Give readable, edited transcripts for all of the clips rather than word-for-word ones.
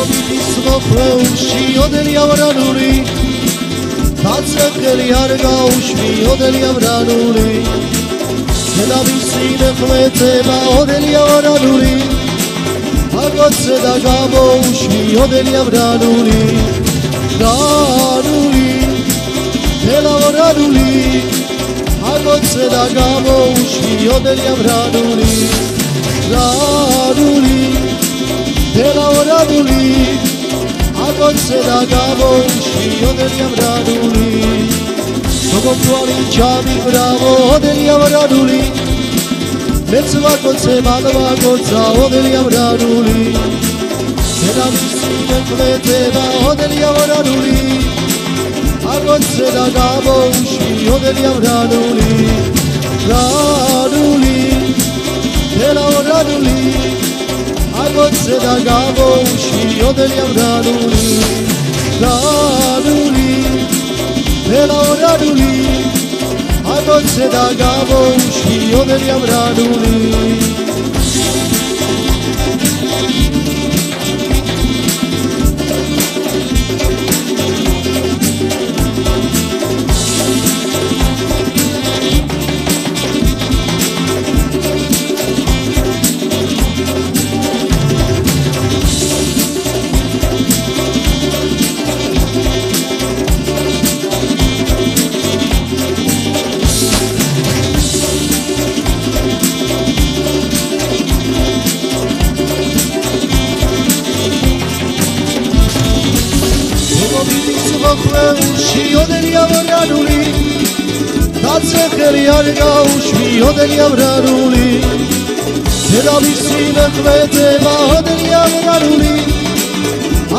მოგოვითის მოხლეულში ოდელი ავრანული დაცეხელი არ გაუშვი ოდელი ავრანული დედამისი მეხლეწება ოდელი ავრანული აგოც და გამოუშვი ოდელი ავრანული რანული ელავრანული აგოც და გამოუშვი ოდელი ავრანული რანული ელავრანული აგოც და გამოუშვი ოდელი ავრანული მოგოკვალი ჩამიბრավო ოდელი ავრანული მეც ვაკოცე მალვაკოცა ოდელი ავრანული დედამისი მეხლეწება ოდელი ავრანული აგოც და გამოუშვი ოდელი ავრანული რანული ელავრანული აგოც და გამოუშვი ოდელი ავრანული რანული ელავრანული აგოც და გამოუშვი ოდელი ავრანული მოხლეულში ოდელი ავრანული დაცეხელი არ გაუშვი ოდელი ავრანული დედამისი მეხლეწება ოდელი ავრანული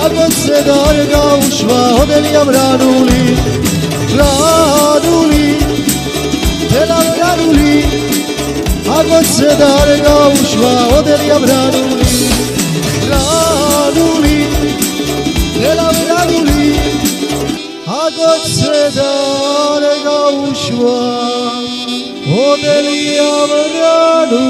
აგოც და არ გაუშვა ოდელი ავრანული რანული ელავრანული აგოც და არ გაუშვა ოდელი ავრანული რანული ელავრანული აგოც და არ გაუშვა ოდელი ავრანული